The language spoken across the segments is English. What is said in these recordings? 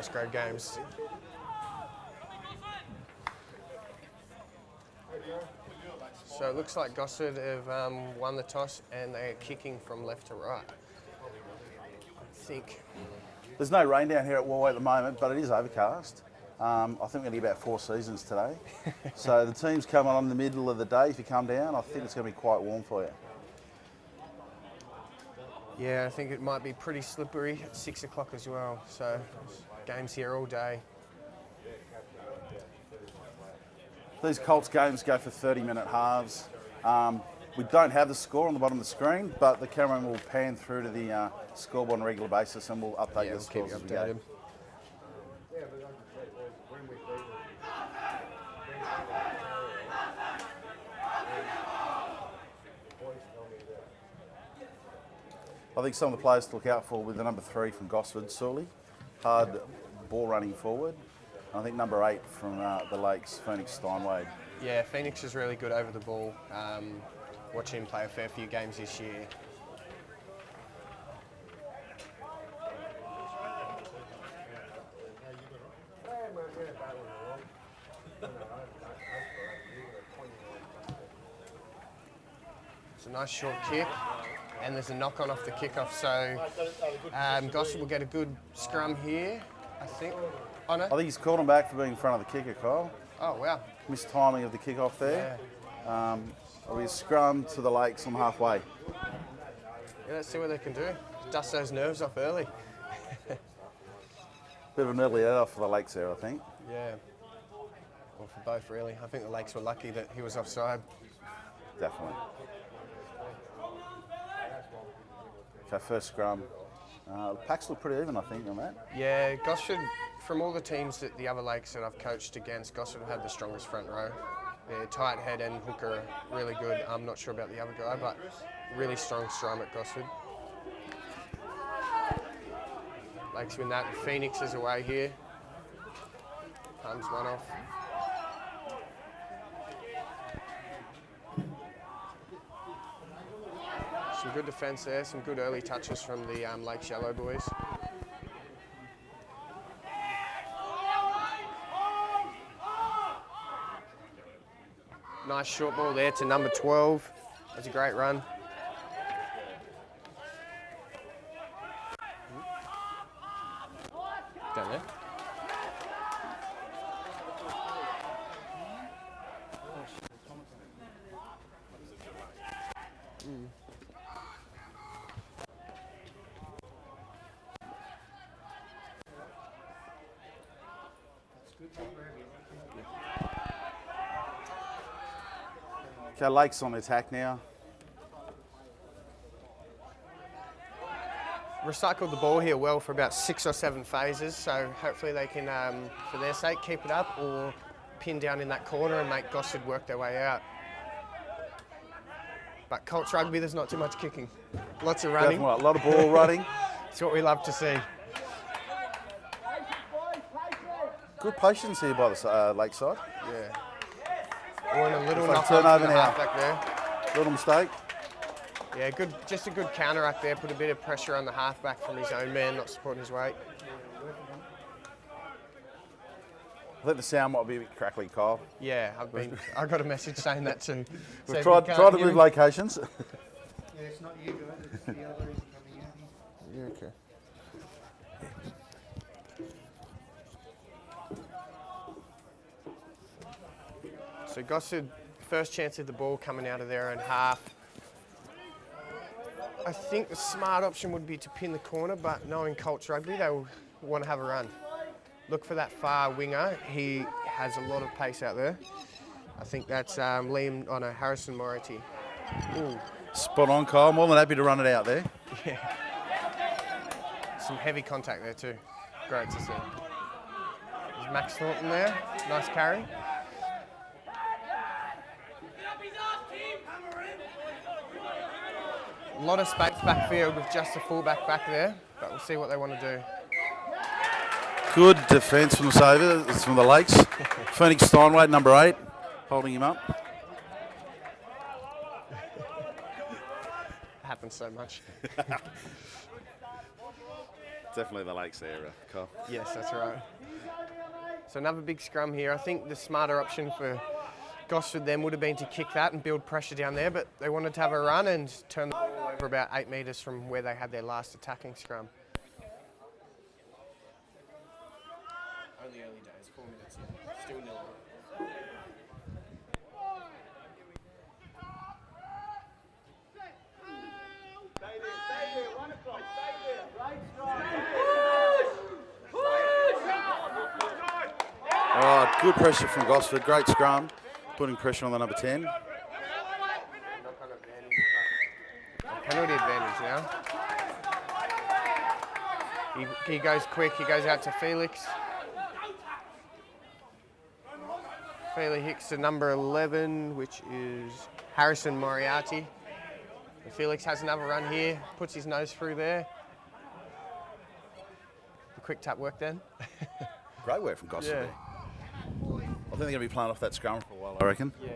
first grade games. So it looks like Gosford have won the toss and they're kicking from left to right. I think. There's no rain down here at Warway at the moment, but it is overcast. I think we're going to get about 4 seasons today. So the team's coming on in the middle of the day. If you come down, I think it's going to be quite warm for you. Yeah, I think it might be pretty slippery at 6 o'clock as well. So games here all day. These Colts games go for 30-minute halves. We don't have the score on the bottom of the screen, but the cameraman will pan through to the scoreboard on a regular basis and we'll update the scores as we go. I think some of the players to look out for with the number 3 from Gosford, Surly. Hard ball running forward. I think number 8 from the Lakes, Phoenix Steinwade. Yeah, Phoenix is really good over the ball. Watching him play a fair few games this year. It's a nice short kick, and there's a knock-on off the kickoff. So Gosford will get a good scrum here, I think. Oh, no? I think he's called him back for being in front of the kicker, Kyle. Oh, wow. Missed timing of the kickoff there. Yeah. It'll be a scrum to the Lakes on halfway. Yeah, let's see what they can do. Dust those nerves off early. Bit of an early let-off for the Lakes there, I think. Yeah. Well, for both, really. I think the Lakes were lucky that he was offside. Definitely. Okay, first scrum. The packs look pretty even, I think, on that. Yeah, Gosford, from all the teams that the other Lakes that I've coached against, Gosford had the strongest front row. Their tight head and hooker are really good. I'm not sure about the other guy, but really strong scrum at Gosford. Lakes win that. Phoenix is away here. Comes one off. Some good defence there, some good early touches from the Lakes Yellow boys. Nice short ball there to number 12. That's a great run. Down there. Okay, Lakes on the attack now. Recycled the ball here well for about 6 or 7 phases, so hopefully they can, for their sake, keep it up or pin down in that corner and make Gosford work their way out. But Colts rugby, there's not too much kicking. Lots of running. Definitely, a lot of ball running. It's what we love to see. Good patience here by the Lakeside. Yeah. Or in a little Like knock turnover on the now. halfback there. Little mistake. Yeah, good. Just a good counter up there. Put a bit of pressure on the halfback from his own man, not supporting his weight. I think the sound might be a bit crackly, Kyle. Yeah, I got a message saying that too. So We've if you tried can't to hear move him- locations. Yeah, it's not you guys, it's the others coming out here. Yeah, okay. So Gosford, first chance of the ball coming out of their own half. I think the smart option would be to pin the corner, but knowing Colts rugby, they will want to have a run. Look for that far winger. He has a lot of pace out there. I think that's Harrison Moretti. Ooh. Spot on, Kyle. More than happy to run it out there. Yeah. Some heavy contact there too. Great to see. There's Max Thornton there. Nice carry. A lot of space backfield with just a fullback back there, but we'll see what they want to do. Good defence from the saver. It's from the Lakes. Phoenix Steinwade, number 8, holding him up. Happens so much. Definitely the Lakes area, Kyle. Yes, that's right. So another big scrum here. I think the smarter option for Gosford then would have been to kick that and build pressure down there, but they wanted to have a run and turn the ball over about 8 metres from where they had their last attacking scrum. Only early days, 4 minutes in, still nil. Oh, good pressure from Gosford. Great scrum. Putting pressure on the number 10. Penalty advantage now. He goes quick, he goes out to Felix. Felix hits to number 11, which is Harrison Moriarty. And Felix has another run here, puts his nose through there. The quick tap work then. Great work from Gosford Yeah. there. I think they're going to be playing off that scrum for a while, I reckon. Yeah.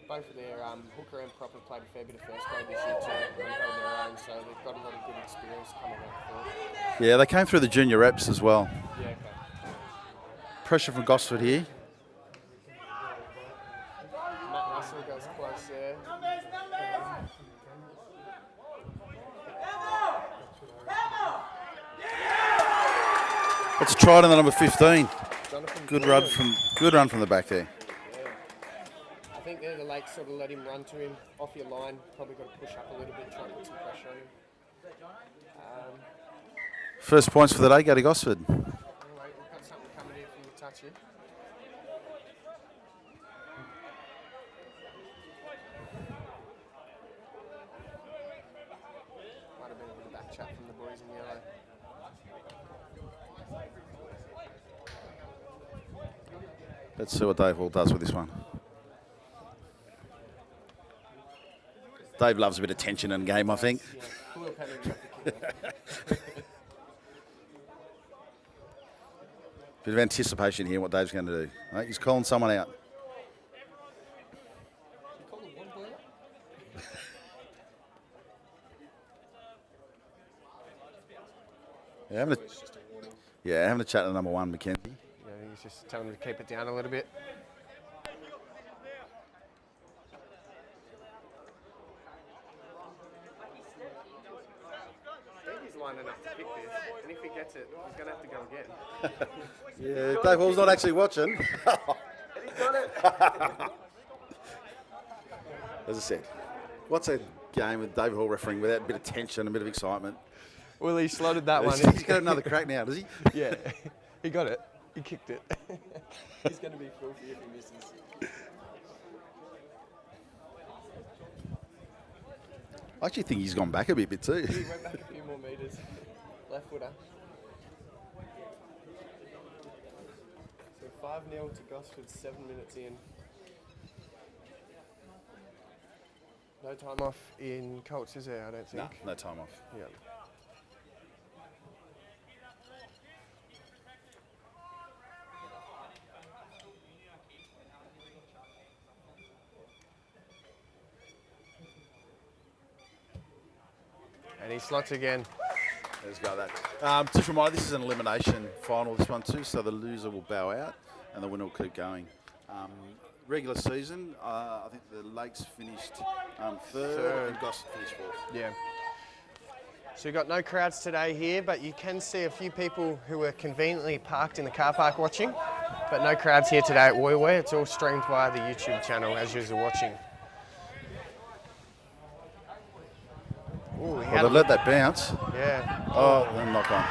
Both of their hooker and prop have played a fair bit of first grade this year too and held their own, so they've got a lot of good experience coming out for. Yeah, they came through the junior reps as well. Yeah, okay. Pressure from Gosford here. Matt Russell goes close there. Let's try it on the number 15. Jonathan Good Gordon. run from the back there. I think there the Lakes sort of let him run to him off your line. Probably got to push up a little bit, try and put some pressure on him. First points for the day go to Gosford. Anyway, we've got something coming here from the touch here. Might have been a bit of back chat from the boys in yellow. Let's see what Dave Hall does with this one. Dave loves a bit of tension in game, I think. Yeah, cool penalty off the kick. Bit of anticipation here, what Dave's going to do. Right, he's calling someone out. You call it one player? It's just a warning. Having a chat to number 1, Mackenzie. Yeah, I think he's just telling him to keep it down a little bit. I think he's lining up to kick this, and if he gets it, he's going to have to go again. Yeah, Dave Hall's not actually watching. And he's got it! As I said, what's a game with Dave Hall refereeing without a bit of tension, a bit of excitement? Well, he slotted that one. He's got another crack now, does he? Yeah, he got it. He kicked it. He's going to be filthy if he misses. I actually think he's gone back a bit too. He went back a few more metres. Left footer. So 5-0 to Gosford, 7 minutes in. No time off in Colts, is there? I don't think. No time off. Yeah. And he slots again. Let's go that. Just a reminder, this is an elimination final, this one too, so the loser will bow out and the winner will keep going. Regular season, I think the Lakes finished third and Gosford finished 4th. Yeah. So you've got no crowds today here, but you can see a few people who are conveniently parked in the car park watching, but no crowds here today at Woyway. It's all streamed via the YouTube channel as you're watching. Ooh, Well, they've let that bounce. yeah. Oh, then knock on.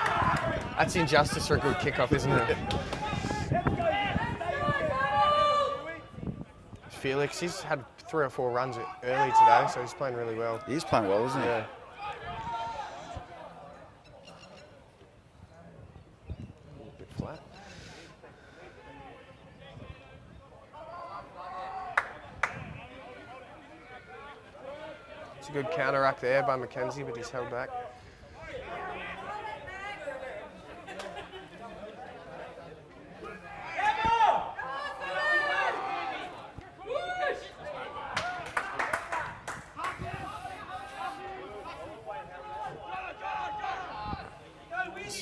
That's injustice for a good kickoff, isn't it? Felix, he's had 3 or 4 runs early today, so he's playing really well. He's playing well, isn't he? Yeah. A bit flat. It's a good counter-ruck there by Mackenzie, but he's held back.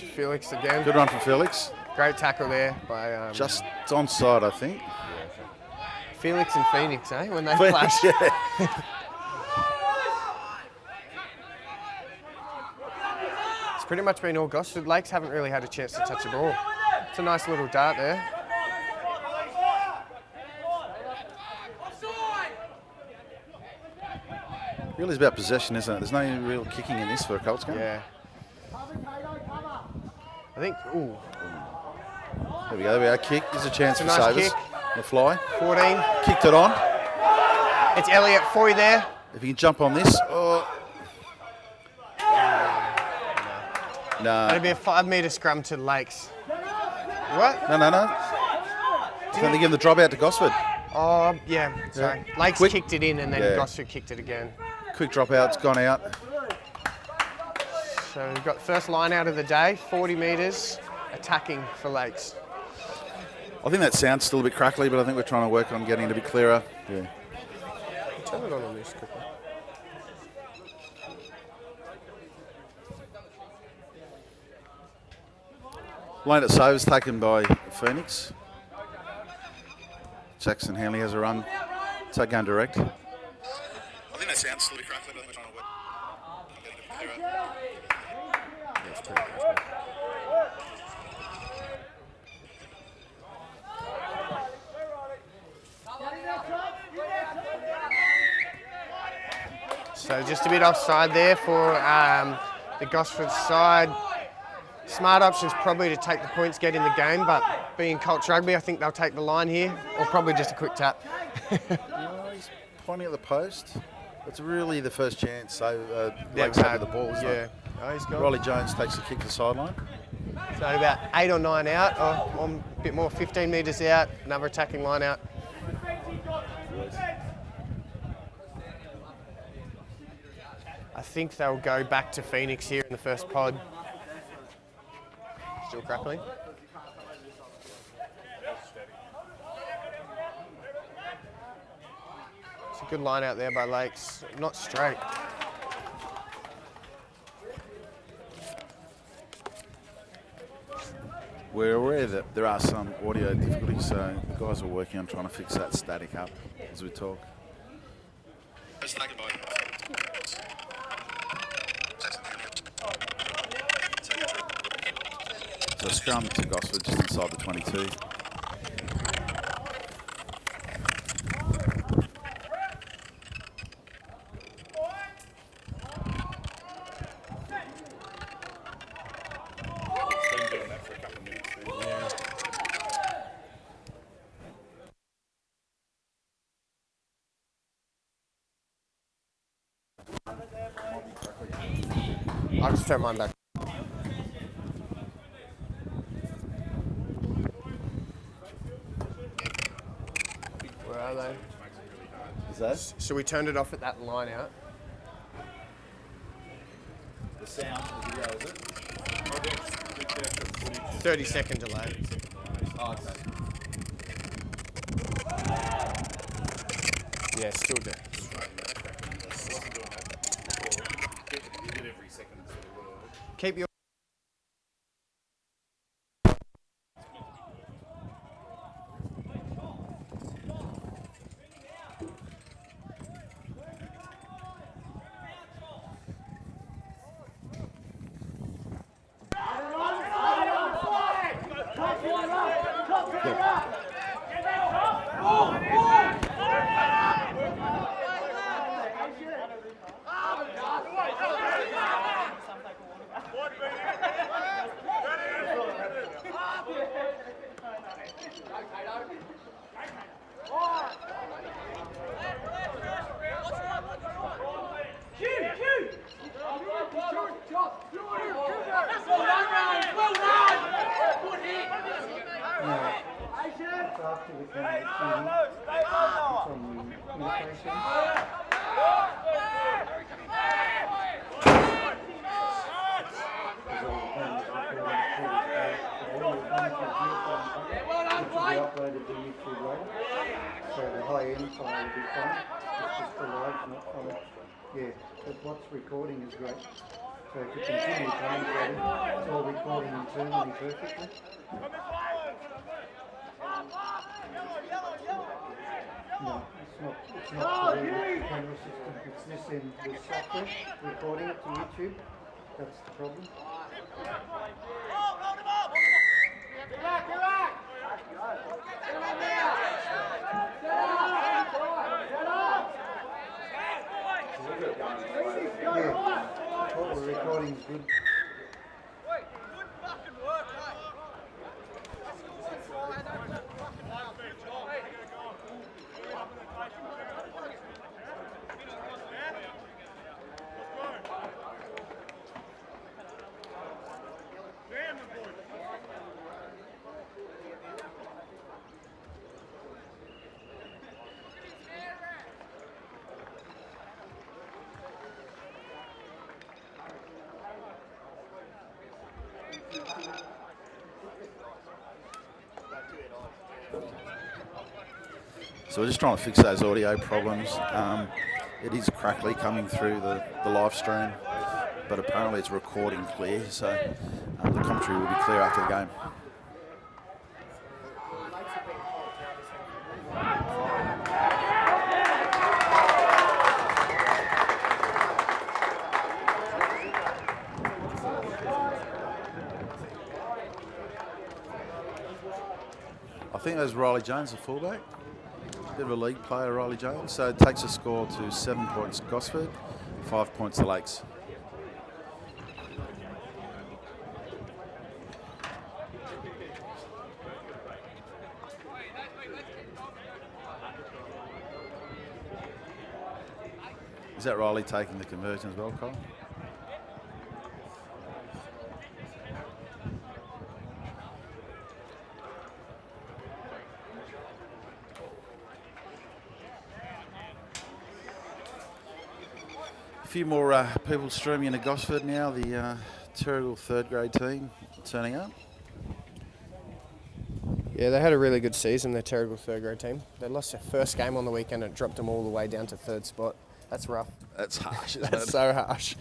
Felix again. Good run from Felix. Great tackle there by Just onside, I think. Felix and Phoenix, eh? When they clash. Yeah. It's pretty much been all Gosford. Lakes haven't really had a chance to touch the ball. It's a nice little dart there. Really is about possession, isn't it? There's no real kicking in this for a Colts game. Yeah. I think, ooh. There we go. Kick. There's a chance for nice Savers. kick. The fly. 14. Kicked it on. It's Elliott for you there. If he can jump on this. Oh. No. That'd be a 5 metre scrum to Lakes. What? No. Can they give the drop out to Gosford? Oh, yeah. Sorry. Lakes kicked it in and then Gosford kicked it again. Quick drop out. It's gone out. So we've got the first line out of the day, 40 metres, attacking for Lakes. I think that sounds still a bit crackly, but I think we're trying to work on getting it a bit clearer. Yeah. Turn it on this quickly. Lane at Savers taken by Phoenix. Jackson Hanley has a run. Take going direct. I think that sounds still a bit crackly, but I think we're trying to work on getting it a bit clearer. Yeah, it's pretty close. So just a bit offside there for the Gosford side. Smart option's probably to take the points, get in the game, but being Colts rugby, I think they'll take the line here, or probably just a quick tap. No, he's pointing at the post. It's really the first chance. So Lakes had the ball. Isn't yeah. it? Oh, he's gone. Riley Jones takes the kick to the sideline. So about 8 or 9 out, or a bit more, 15 metres out, another attacking line out. I think they'll go back to Phoenix here in the first pod. Still crackling. It's a good line out there by Lakes. Not straight. We're aware that there are some audio difficulties, so the guys are working on trying to fix that static up as we talk. So scrum to Gosford just inside the 22. I'll just turn mine back. Where are they? Is that? So we turned it off at that line out. The sound of the video, is it? 30-second delay. Oh, okay. Yeah, still there. Keep your... After the game, it's on communication. Uploaded to YouTube later, so the high end file will be fine. It's just the live, not from it. Yeah, but what's recording is great. So if you continue playing together, it's all recording internally perfectly. No, it's not to do with the camera system. It's this in the software recording it to YouTube. That's the problem. Yeah, what we're recording is good. So we're just trying to fix those audio problems. It is crackly coming through the live stream, but apparently it's recording clear, so the commentary will be clear after the game. I think there's Riley Jones, the fullback. Bit of a league player, Riley Jones. So it takes the score to 7 points Gosford, 5 points the Lakes. Is that Riley taking the conversion as well, Cole? A few more people streaming into Gosford now. The Terrigal third grade team turning up. Yeah, they had a really good season, the Terrigal third grade team. They lost their first game on the weekend and it dropped them all the way down to third spot. That's rough. That's harsh, isn't That's it? so harsh.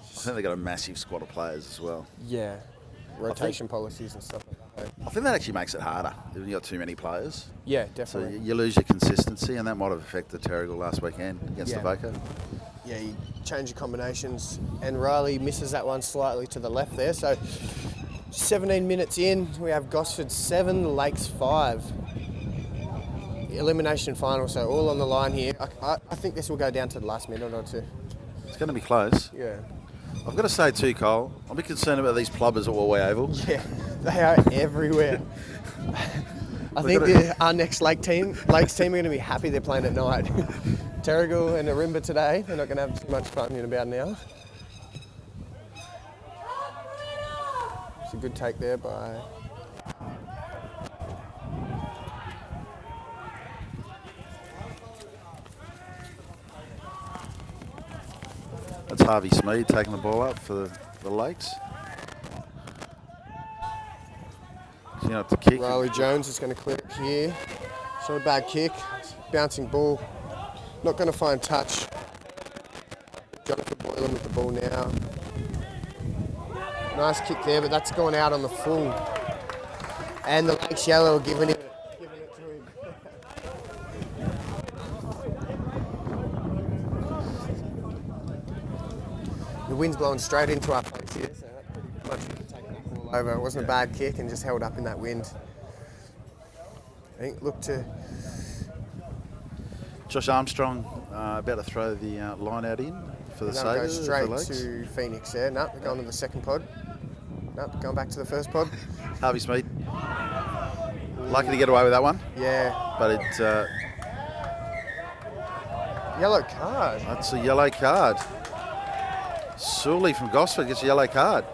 I think they've got a massive squad of players as well. Yeah, rotation policies and stuff like that. I think that actually makes it harder if you've got too many players. Yeah, So definitely. you lose your consistency, and that might have affected Terrigal last weekend against Yeah. Avoca. Yeah, you change your combinations, and Riley misses that one slightly to the left there. So 17 minutes in, we have Gosford 7, Lakes 5. Elimination final, so all on the line here. I think this will go down to the last minute or two. It's going to be close. Yeah. I've got to say too, Cole, I'm a bit concerned about these plubbers at Wallway Oval. Yeah, they are everywhere. I think our next Lakes team are going to be happy they're playing at night. Terrigal and Arimba today, they're not going to have too much fun in about an hour. It's a good take there by... That's Harvey Smead taking the ball up for the Lakes. You know, to kick. Riley Jones is going to clear it here. It's not a bad kick. Bouncing ball. Not going to find touch. Jonathan Boylan with the ball now. Nice kick there, but that's gone out on the full. And the Lakes Yellow are giving it to him. The wind's blowing straight into our face here, so that pretty much taken the ball over. It wasn't a bad kick and just held up in that wind. I think look to... Josh Armstrong about to throw the line out in for the Go Sabres. straight to Phoenix there. No, they're going to the second pod. No, going back to the first pod. Harvey Smead. Lucky to get away with that one, Yeah, but yellow card. that's a yellow card. Sully from Gosford gets a yellow card.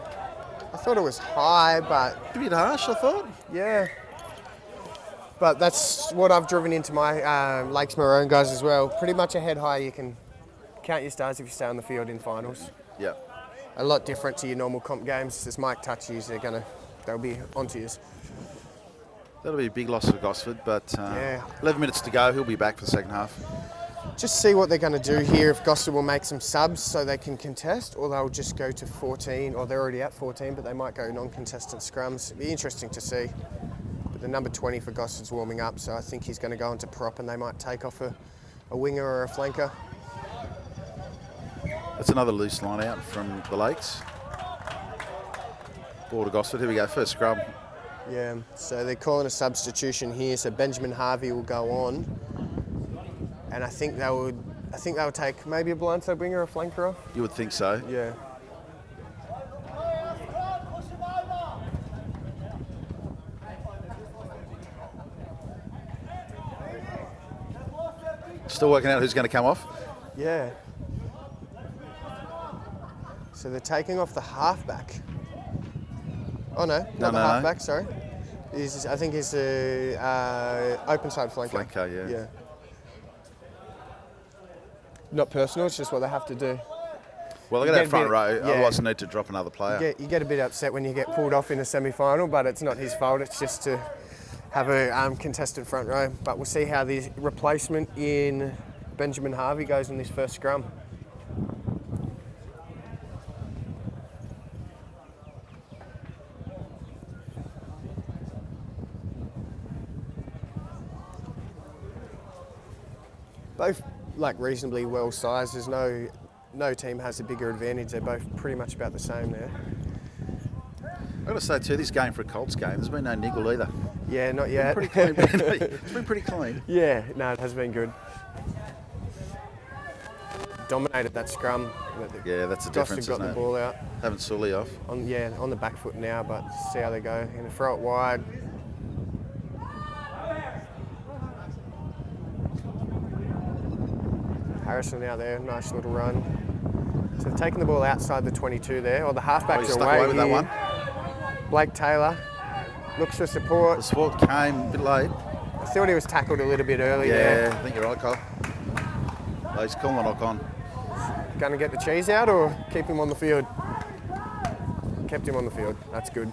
I thought it was high, but A bit harsh, I thought. yeah. But that's what I've driven into my Lakes Maroon guys as well. Pretty much a head high, you can count your stars if you stay on the field in finals. Yeah. A lot different to your normal comp games. As Mike touches, they'll be onto you. That'll be a big loss for Gosford, but Yeah. 11 minutes to go. He'll be back for the second half. Just see what they're going to do here, if Gosford will make some subs so they can contest, or they'll just go to 14, or they're already at 14, but they might go non-contested scrums. It'd be interesting to see. But the number 20 for Gosford's warming up, so I think he's going to go into prop and they might take off a winger or a flanker. That's another loose line out from the Lakes. Ball to Gosford. Here we go, first scrub. Yeah, so they're calling a substitution here, so Benjamin Harvey will go on. And I think they would take maybe a blindside winger or a flanker off. You would think so. Yeah. Still working out who's going to come off. Yeah. So they're taking off the halfback. Oh no, not the halfback. Sorry. I think he's the open side flanker. Flanker, yeah. Yeah. Not personal, it's just what they have to do. Well, they're going to have front row, otherwise they need to drop another player. You get a bit upset when you get pulled off in a semi-final, but it's not his fault, it's just to have a contested front row. But we'll see how the replacement in Benjamin Harvey goes in this first scrum. Both like reasonably well sized. There's no team has a bigger advantage. They're both pretty much about the same there. I've got to say too, this game for a Colts game, there's been no niggle either. Yeah, not yet. It's been pretty clean. It's been pretty clean. Yeah, no, it has been good. Dominated that scrum. Yeah, that's the difference, got isn't the it? ball out. Having Sully off. On the back foot now, but see how they go. Going to throw it wide. Harrison out there, nice little run. So they've taken the ball outside the 22 there, or the halfbacks are away with that one. Blake Taylor looks for support. The support came a bit late. I thought he was tackled a little bit early there. Yeah, I think you're right, Kyle. Oh, he's calling a knock on. Going to get the cheese out or keep him on the field? Kept him on the field, that's good.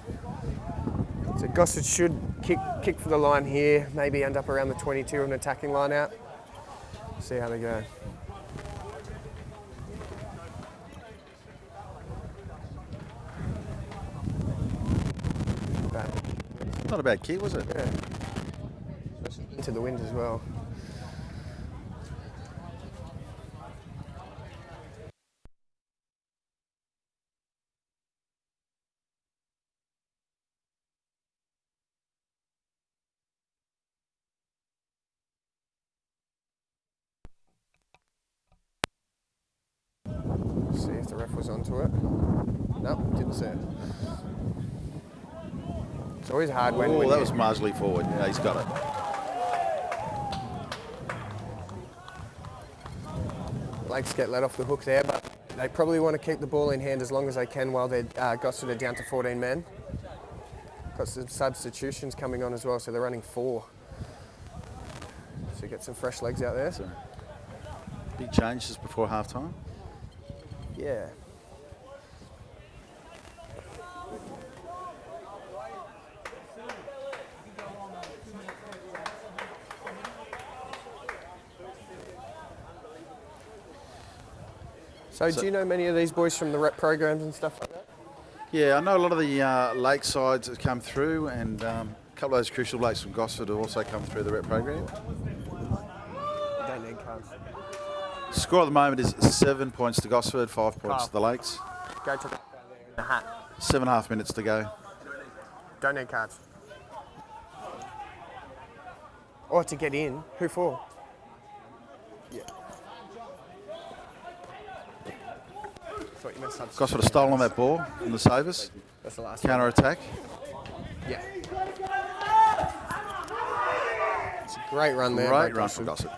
So Gosford should kick for the line here, maybe end up around the 22 of an attacking line out. See how they go. Not a bad kick, was it? Yeah. Into the wind as well. See if the ref was onto it. Nope, didn't see it. It's always hard when... Oh, that was marginally forward. Yeah, he's got it. Lakes get let off the hook there, but they probably want to keep the ball in hand as long as they can while they're Gosford are down to 14 men. Got some substitutions coming on as well, so they're running 4. So get some fresh legs out there. So, big change just before half-time. Yeah. So do you know many of these boys from the rep programs and stuff like that? Yeah, I know a lot of the lake sides have come through, and a couple of those crucial blokes from Gosford have also come through the rep program. You don't need cards. Score at the moment is 7 points to Gosford, 5 points to the Lakes. Go to the hat. 7.5 minutes to go. Don't need cards. Or to get in. Who for? Yeah. Thought you meant substitute. Gosford have stolen that ball from the Savers. That's the last Counter attack. Yeah. It's a great run there. Great run from Gosford.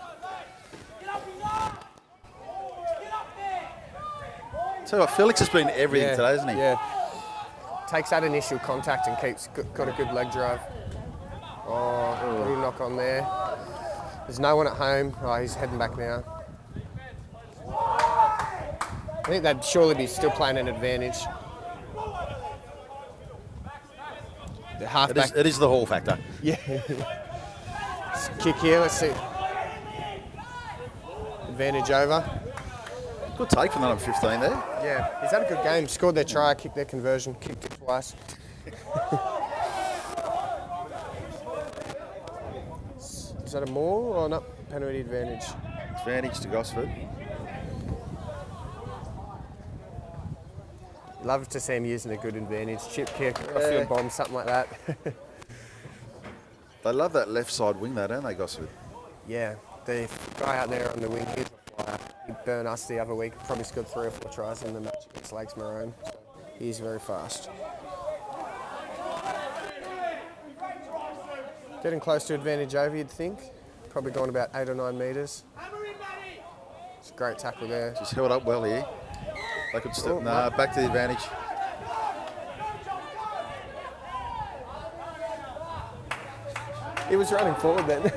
So what, Felix has been everything today, hasn't he? Yeah. Takes that initial contact and got a good leg drive. Oh, a little knock on there. There's no one at home. Oh, he's heading back now. I think they'd surely be still playing an advantage. The halfback. It is the Hall factor. Yeah. Kick here, let's see. Advantage over. Good take from the number 15 there. Yeah, he's had a good game. Scored their try, kicked their conversion, kicked it twice. Is that a maul or not? Penalty advantage. Advantage to Gosford. Love to see him using a good advantage. Chip kick, a field bomb, something like that. They love that left side wing though, don't they, Gosford? Yeah, the guy out there on the wing, he's a flyer. He burned us the other week, probably scored 3 or 4 tries in the match against Lakes Maroon. So he's very fast. Getting close to advantage over, you'd think. Probably going about 8 or 9 metres. It's a great tackle there. Just held up well here. They could step. Back to the advantage. He was running forward then.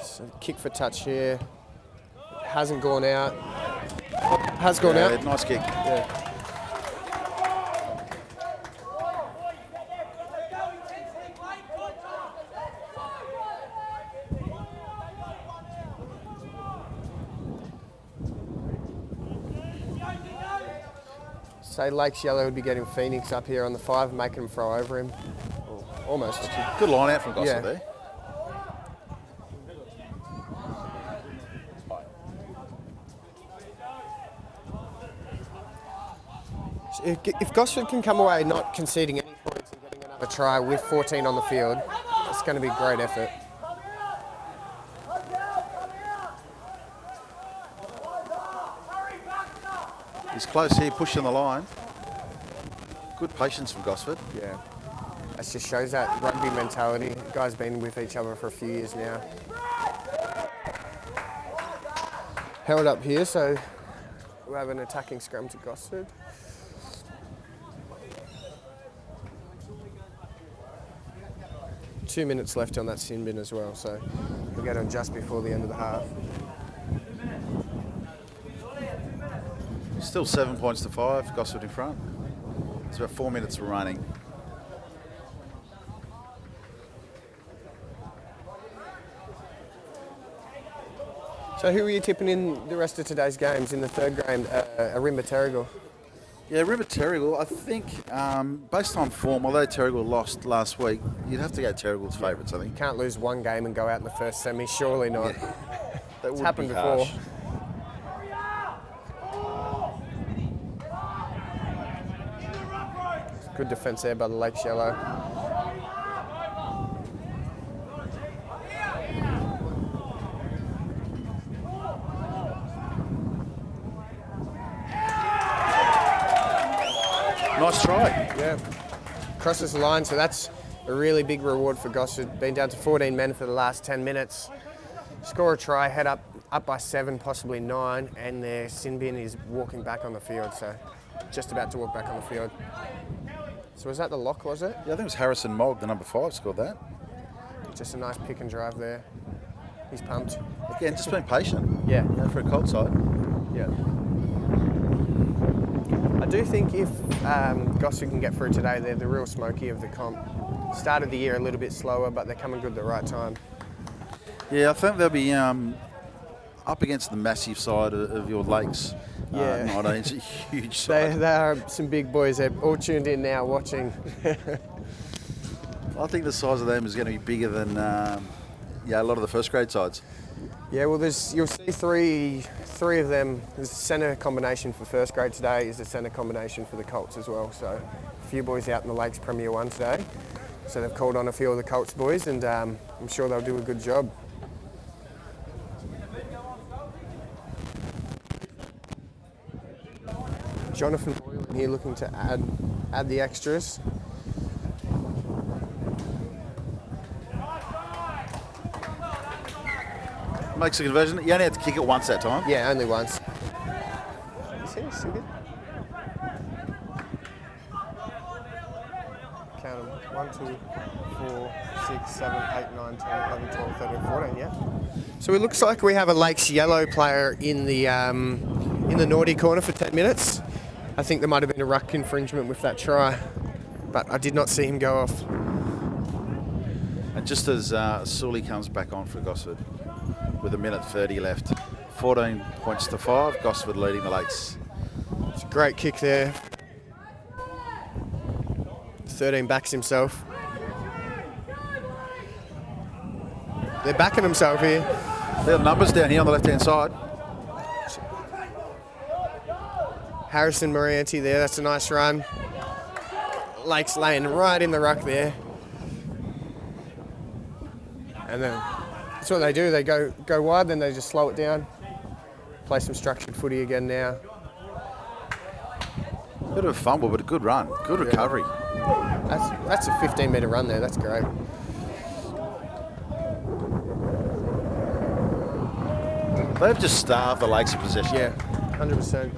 So kick for touch here. Hasn't gone out. Has gone out. Nice kick. Yeah. Say Lakes Yellow would be getting Phoenix up here on the 5, making him throw over him. Almost. Good line out from Gosford there. If Gosford can come away not conceding any points and getting another try with 14 on the field, it's going to be a great effort. He's close here, pushing the line. Good patience from Gosford. Yeah. That just shows that rugby mentality. The guys been with each other for a few years now. Held up here, so we'll have an attacking scrum to Gosford. Two minutes left on that sin bin as well, so we'll get on just before the end of the half. Still 7 points to 5, Gosford in front. It's about 4 minutes running. So who are you tipping in the rest of today's games in the third game? Arimba Terrigal. Yeah, River Terrigal, I think, based on form, although Terrigal lost last week, you'd have to go Terrigal's favourites, I think. Can't lose one game and go out in the first semi, surely not. Yeah. That It's would happened be before. harsh. Good defence there by the Lakes Yellow. Nice try. Yeah. Crosses the line, so that's a really big reward for Gosford. Been down to 14 men for the last 10 minutes. Score a try, head up by 7, possibly 9, and their sin bin is walking back on the field, so just about to walk back on the field. So was that the lock, was it? Yeah, I think it was Harrison Mogg, the number 5, scored that. Just a nice pick and drive there. He's pumped. Again, just being patient. Yeah. You know, for a cold side. Yeah. I do think if Gosford can get through today, they're the real smoky of the comp. Started the year a little bit slower, but they're coming good at the right time. Yeah, I think they'll be up against the massive side of your Lakes. Yeah. 19, it's a huge side. They are some big boys. They're all tuned in now watching. I think the size of them is going to be bigger than a lot of the first grade sides. Yeah, well, you'll see three of them. There's a centre combination for first grade today. Is a centre combination for the Colts as well. So a few boys out in the Lakes Premier 1 today. So they've called on a few of the Colts boys, and I'm sure they'll do a good job. Jonathan Boylan here looking to add the extras. Makes a conversion. You only have to kick it once that time. Yeah, only once. See, still good. Count them. 1, 2, 4, 6, 7, 8, 9, 10, 11, 12, 13, 14, yeah. So it looks like we have a Lakes Yellow player in the naughty corner for 10 minutes. I think there might have been a ruck infringement with that try, but I did not see him go off. And just as Sully comes back on for Gosford with 1:30 left, 14 points to 5, Gosford leading the Lakes. It's a great kick there. 13 backs himself. They're backing himself here. There are numbers down here on the left-hand side. Harrison Moranti there, that's a nice run. Lake's laying right in the ruck there. And then that's what they do, they go wide, then they just slow it down. Play some structured footy again now. Bit of a fumble, but a good run, good recovery. That's a 15-metre run there, that's great. They've just starved the Lakes of possession. Yeah, 100%.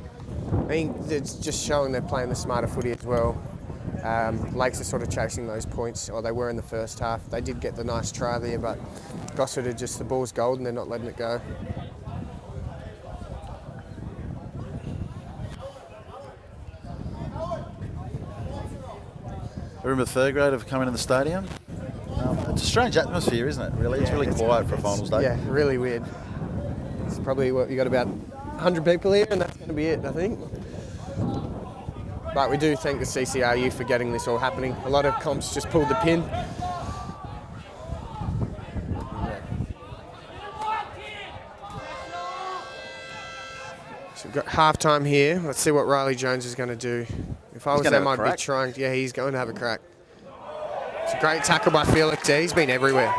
I think it's just showing they're playing the smarter footy as well. Lakes are sort of chasing those points, or they were in the first half. They did get the nice try there, but Gosford are just, the ball's gold and they're not letting it go. I remember third grade have come into the stadium. It's a strange atmosphere, isn't it? Really, it's really quiet for a finals day. Yeah, really weird. It's probably what you got about 100 people here, and that's going to be it, I think. But we do thank the CCRU for getting this all happening. A lot of comps just pulled the pin. So we've got half time here. Let's see what Riley Jones is going to do. If I was them, I'd be trying. Yeah, he's going to have a crack. It's a great tackle by Felix there. He's been everywhere.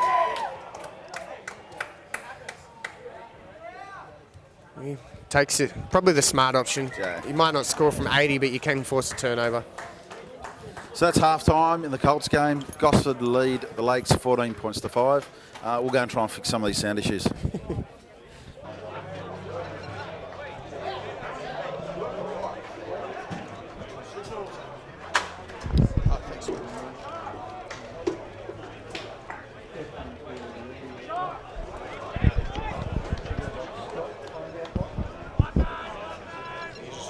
He takes it. Probably the smart option. Yeah. You might not score from 80, but you can force a turnover. So that's half time in the Colts game. Gosford lead the Lakes 14 points to 5. We'll go and try and fix some of these sound issues.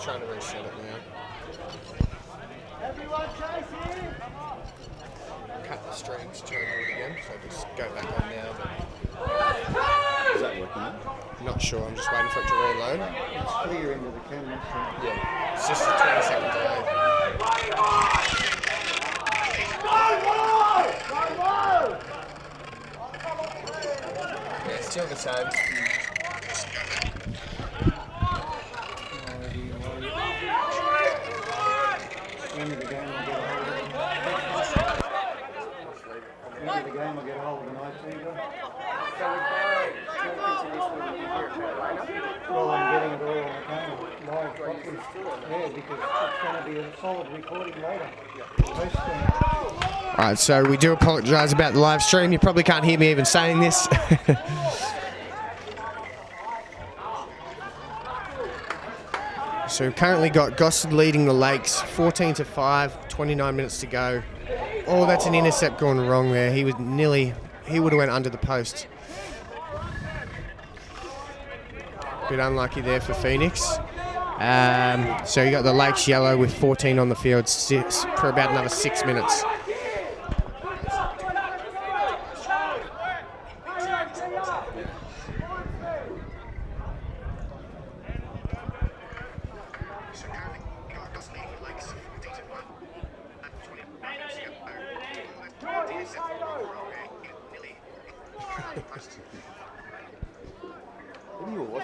Trying to reset it now. Cut the strings, try and do it again. So I'll just go back on now. Is that working now? Not sure. I'm just waiting for it to reload. It's clear into the camera. So. Yeah. It's just a 20-second delay. Yeah, still the same. End of the game, I'll get a hold of it. End of the game, I'll get a hold of an IT guy. Well, I'm getting it all on the camera, live properly. Yeah, because it's going to be a solid recording later. All right, so we do apologise about the live stream. You probably can't hear me even saying this. So we've currently got Gosford leading the Lakes 14 to 5, 29 minutes to go. Oh, that's an intercept gone wrong there. He would have went under the post. Bit unlucky there for Phoenix. So you got the Lakes yellow with 14 on the field for about another 6 minutes.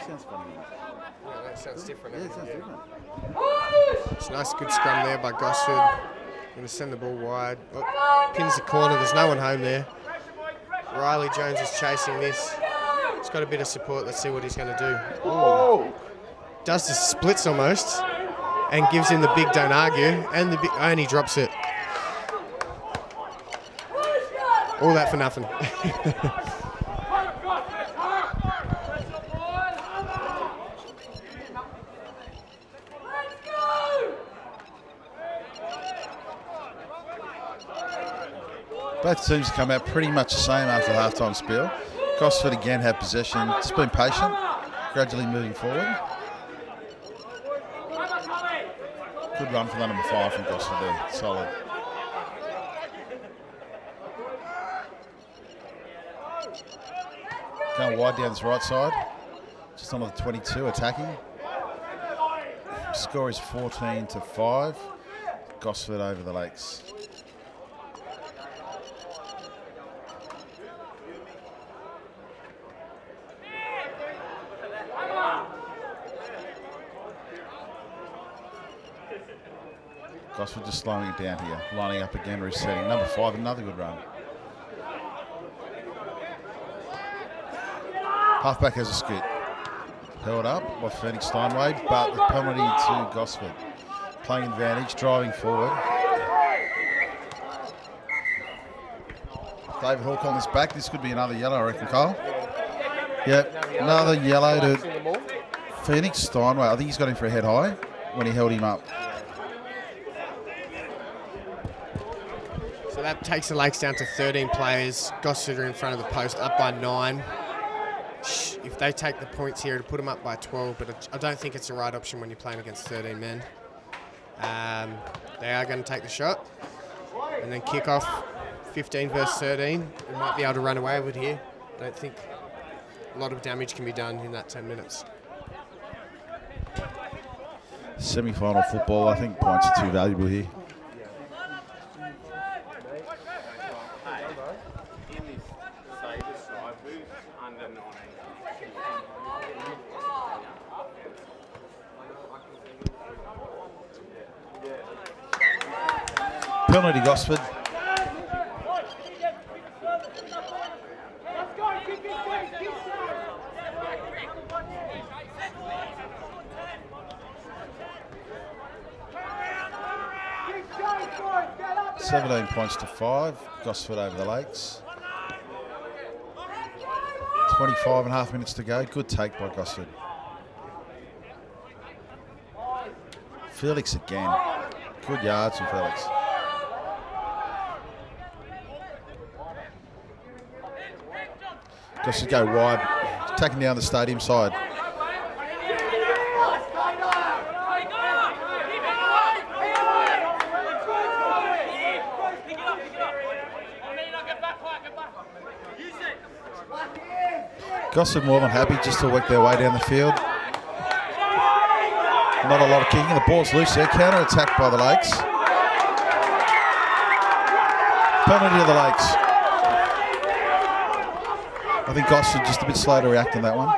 Sounds funny. Yeah, that sounds different. Yeah, it sounds different. It's a nice, good scrum there by Gosford. Going to send the ball wide. Oh, pins the corner. There's no one home there. Riley Jones is chasing this. He's got a bit of support. Let's see what he's going to do. Ooh. Does the splits almost, and gives him the big don't argue, and he drops it. All that for nothing. Both teams come out pretty much the same after the half-time spell. Gosford again had possession, just been patient, gradually moving forward. Good run for the number 5 from Gosford there, solid. Going wide down this right side. Just on the 22, attacking. Score is 14-5. Gosford over the Lakes. Gosford just slowing it down here. Lining up again, resetting. Number 5, another good run. Halfback has a scoot. Held up by Phoenix Steinway, but the penalty to Gosford. Playing advantage, driving forward. David Hawke on his back. This could be another yellow, I reckon, Kyle. Yep, another yellow to Phoenix Steinway. I think he's got him for a head high when he held him up. So that takes the Lakes down to 13 players. Gosford are in front of the post, up by 9. If they take the points here, to put them up by 12, but I don't think it's the right option when you're playing against 13 men. They are going to take the shot and then kick off 15 versus 13. We might be able to run away with it here. I don't think a lot of damage can be done in that 10 minutes. Semi-final football, I think points are too valuable here. Penalty Gosford. $17-5. Gosford over the Lakes. 25.5 minutes to go. Good take by Gosford. Felix again. Good yards from Felix. Gosford go wide, taking down the stadium side. Gosford more than happy just to work their way down the field. Not a lot of kicking. The ball's loose there. Counter attack by the Lakes. Penalty to the Lakes. I think Gosford just a bit slow to react on that one.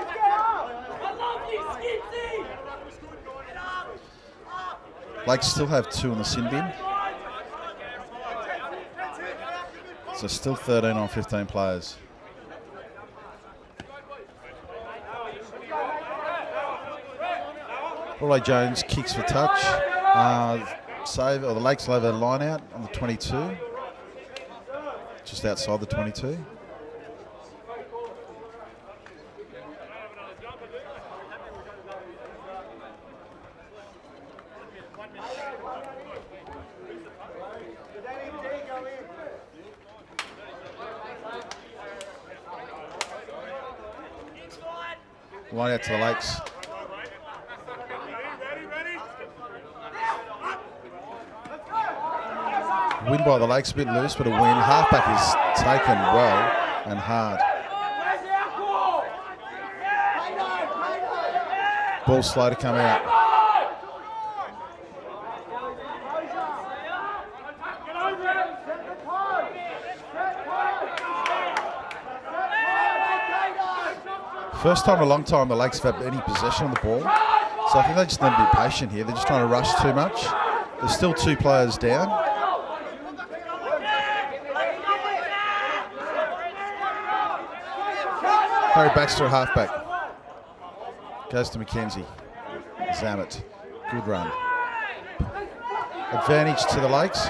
Lakes still have 2 in the sin bin. So still 13 on 15 players. Rolly Jones kicks for touch. Save, or the Lakes will have a line out on the 22. Just outside the 22. Line out to the Lakes. Win by the Lakes, a bit loose, but a win. Halfback is taken well and hard. Ball slow to come out. First time in a long time the Lakes have had any possession of the ball. So I think they just need to be patient here. They're just trying to rush too much. There's still 2 players down. Harry Baxter, halfback. Goes to McKenzie. Zammit. Good run. Advantage to the Lakes.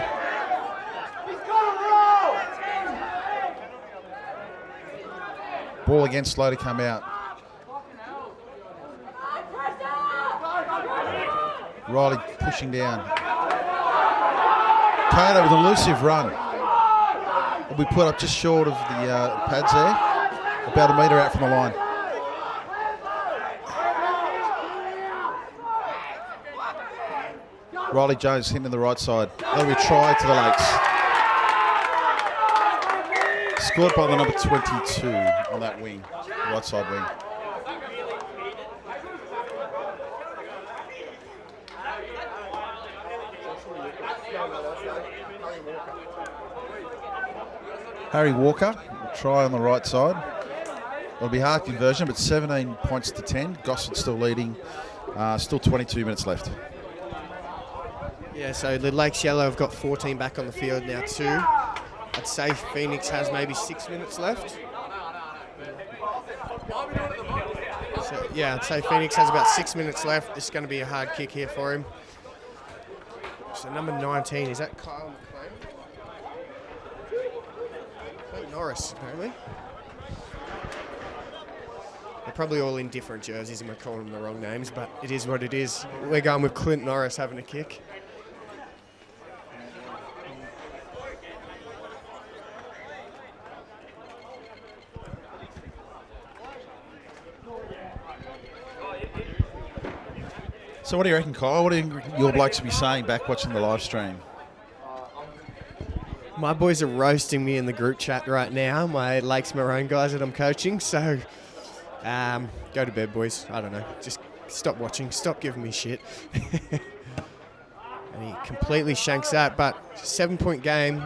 Ball again, slow to come out. Riley pushing down. Carter with an elusive run. Will be put up just short of the pads there. About a metre out from the line. Riley Jones hitting the right side. That'll be a try to the Lakes. Scored by the number 22 on that wing, right side wing. Harry Walker, try on the right side. It'll be hard conversion, but 17 points to 10. Gosford still leading. Still 22 minutes left. Yeah, so the Lakes Yellow have got 14 back on the field now too. I'd say Phoenix has maybe 6 minutes left. So, yeah, I'd say Phoenix has about 6 minutes left. This is going to be a hard kick here for him. So number 19, is that Kyle McLean? Clint Norris, apparently. They're probably all in different jerseys and we're calling them the wrong names, but it is what it is. We're going with Clint Norris having a kick. So what do you reckon, Kyle? What do your blokes be saying back watching the live stream? My boys are roasting me in the group chat right now, my Lakes Maroon guys that I'm coaching, so go to bed, boys. I don't know. Just stop watching. Stop giving me shit. And he completely shanks that, but 7-point game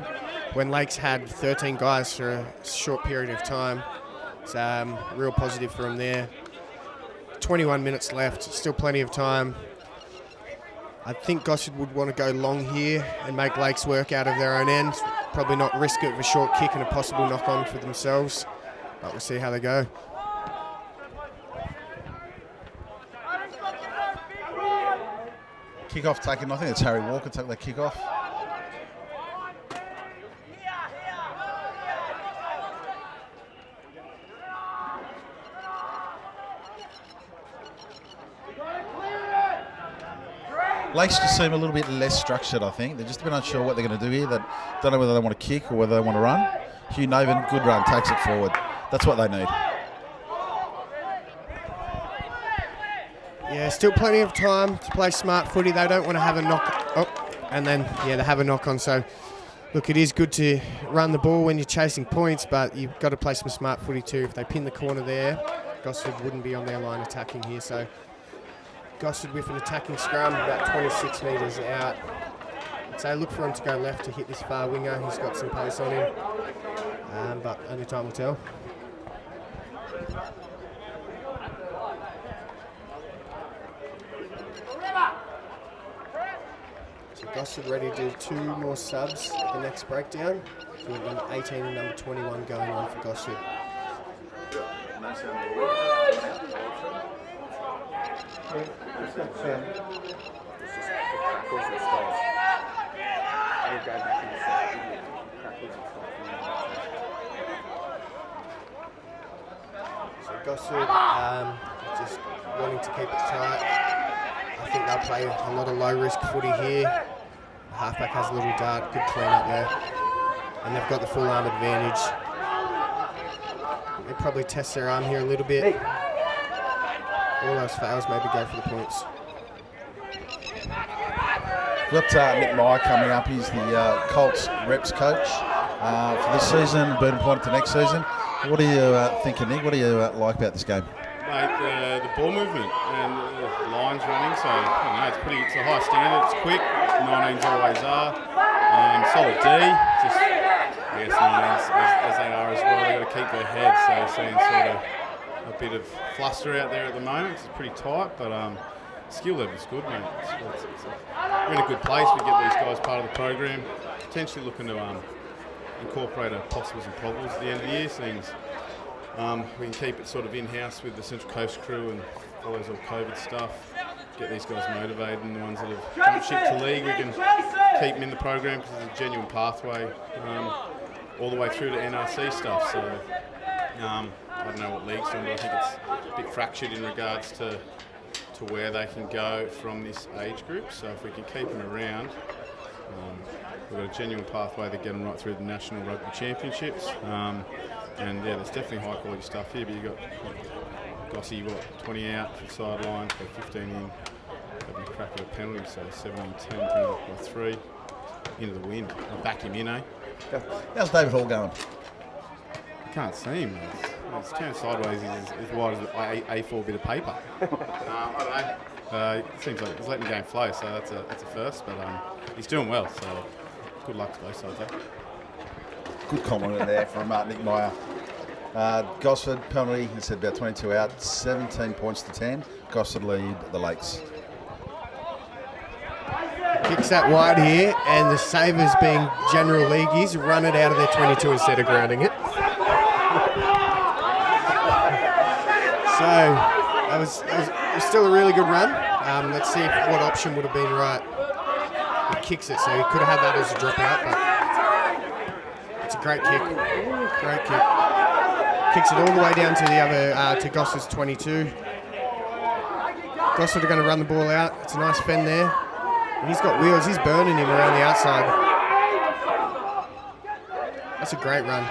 when Lakes had 13 guys for a short period of time. It's real positive for him there. 21 minutes left, still plenty of time. I think Gosford would want to go long here and make Lakes work out of their own end. Probably not risk it with a short kick and a possible knock-on for themselves. But we'll see how they go. Kick-off taken. I think it's Harry Walker take that kick-off. Lakes just seem a little bit less structured, I think. They're just a bit unsure what they're going to do here. They don't know whether they want to kick or whether they want to run. Hugh Naven, good run, takes it forward. That's what they need. Yeah, still plenty of time to play smart footy. They don't want to have a knock. Oh, and then, yeah, they have a knock on. So, look, it is good to run the ball when you're chasing points, but you've got to play some smart footy too. If they pin the corner there, Gosford wouldn't be on their line attacking here. So, Gosford with an attacking scrum, about 26 metres out. So look for him to go left to hit this far winger. He's got some pace on him, but only time will tell. So Gosford ready to do 2 more subs at the next breakdown. So we've got number 18 and number 21 going on for Gosford. So Gosford just wanting to keep it tight. I think they'll play a lot of low-risk footy here. The halfback has a little dart, good clean up there. And they've got the full arm advantage. They probably test their arm here a little bit. All those fails, maybe go for the points. We've got Nick Meyer coming up. He's the Colts reps coach for this season, been appointed to next season. What are you thinking, Nick? What do you like about this game? Mate, the ball movement and the lines running, so I don't know, it's a high standard, it's quick, 19s always are. Solid D, just I guess 19s as they are as well, they've got to keep their heads, so seeing sort of a bit of fluster out there at the moment. It's pretty tight, but skill level's good, mate. We're in a good place. We get these guys part of the program. Potentially looking to incorporate a possibles and probables at the end of the year. Things we can keep it sort of in-house with the Central Coast crew and all those old COVID stuff. Get these guys motivated, and the ones that have jumped ship to league, we can keep them in the program because there's a genuine pathway all the way through to NRC stuff. So I don't know what league's doing, but I think it's a bit fractured in regards to where they can go from this age group. So if we can keep them around, we've got a genuine pathway to get them right through the National Rugby Championships. And yeah, there's definitely high quality stuff here, but you've got Gossy, you've got 20 out for the sideline, so 15 in, having a crack at a penalty, so 17-10 by 3 into the wind. I'll back him in, eh? How's David Hall going? can't see him. He's turned sideways. He's as wide as an A4 bit of paper. I don't know. It seems like he's letting the game flow, so that's a first. But he's doing well, so good luck to both sides there. Good compliment there from Nick Meyer. Gosford penalty, he said about 22 out, 17 points to 10. Gosford lead the Lakes. Kicks that wide here, and the Savers, being general leagueies, run it out of their 22 instead of grounding it. So it was still a really good run. Let's see what option would have been right. He kicks it, so he could have had that as a dropout, but it's a great kick. Great kick. Kicks it all the way down to the other, to Gosford's 22. Gosford are going to run the ball out. It's a nice fend there. And he's got wheels. He's burning him around the outside. That's a great run.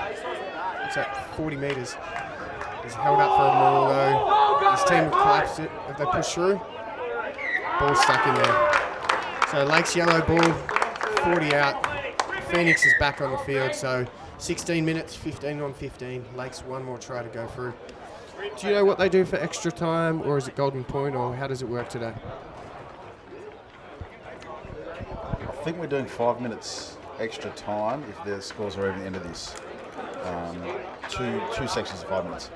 It's at 40 metres. He's held up for a maul though. His team collapsed it. Have they pushed through? Ball stuck in there. So Lakes yellow ball, 40 out. Phoenix is back on the field. So 16 minutes, 15 on 15. Lakes one more try to go through. Do you know what they do for extra time, or is it golden point, or how does it work today? I think we're doing 5 minutes extra time if the scores are even the end of this. Two sections of 5 minutes.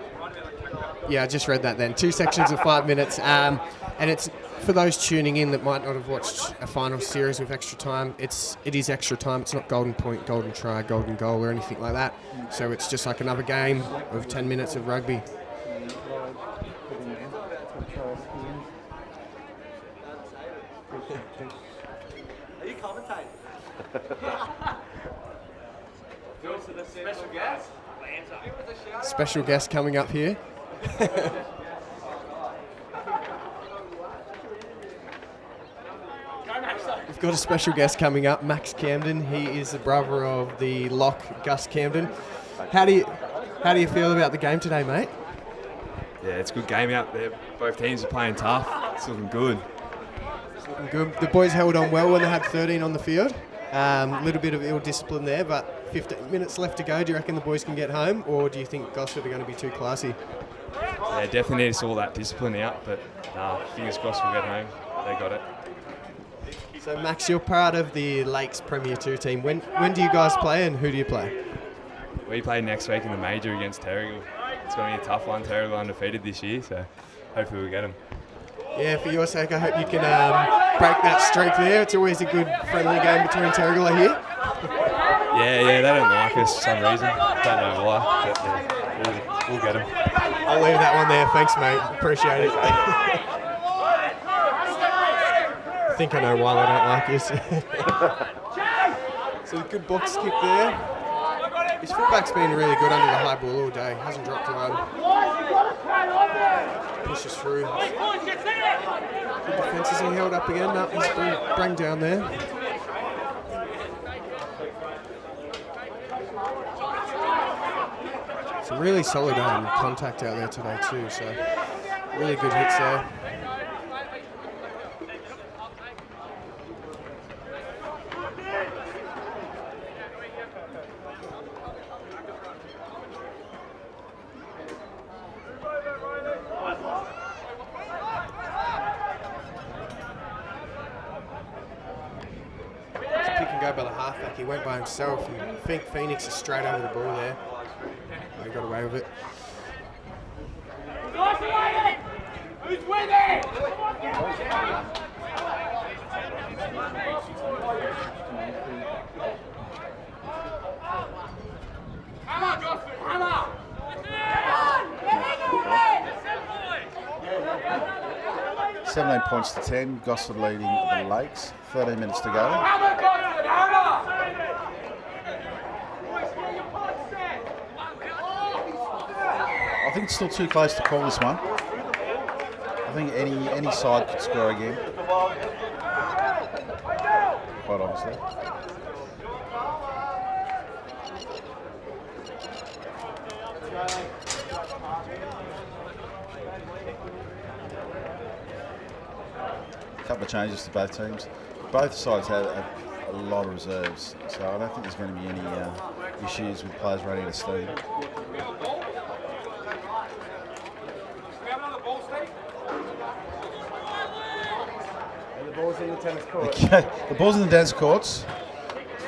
Yeah, I just read that then. 2 sections of 5 minutes. And it's for those tuning in that might not have watched a final series with extra time, it is extra time. It's not golden point, golden try, golden goal or anything like that. So it's just like another game of 10 minutes of rugby. Special guest coming up here. We've got a special guest coming up, Max Camden. He is the brother of the lock, Gus Camden. How do you feel about the game today, mate? Yeah, it's a good game out there. Both teams are playing tough. It's looking good. Looking good. The boys held on well when they had 13 on the field. A little bit of ill discipline there, but 15 minutes left to go. Do you reckon the boys can get home, or do you think Gosford are going to be too classy? Yeah, definitely need to sort that discipline out, but fingers crossed we'll get home. They got it. So, Max, you're part of the Lakes Premier 2 team. When do you guys play, and who do you play? We play next week in the major against Terrigal. It's going to be a tough one. Terrigal undefeated this year, so hopefully we'll get them. Yeah, for your sake, I hope you can break that streak there. It's always a good friendly game between Terrigal, I hear. Yeah, they don't like us for some reason. Don't know why, but we'll get them. I'll leave that one there. Thanks, mate. Appreciate it. I think I know why they don't like us. So a good box kick there. His fullback's been really good under the high ball all day. Hasn't dropped a run. Pushes through. Good defence. Is he held up again? No, he's been bring down there. Some really solid contact out there today too. So really good hits there. By the halfback, he went by himself, and I think Phoenix is straight over the ball there. He got away with it. Who's with it? Come on, Gosford, come on! 17 points to 10. Gosford leading the Lakes. 13 minutes to go. I think it's still too close to call this one. I think any side could score again. Quite obviously. A couple of changes to both teams. Both sides had a lot of reserves, so I don't think there's going to be any issues with players running out of steam. And the ball's in the tennis court. Okay, the ball's in the tennis courts.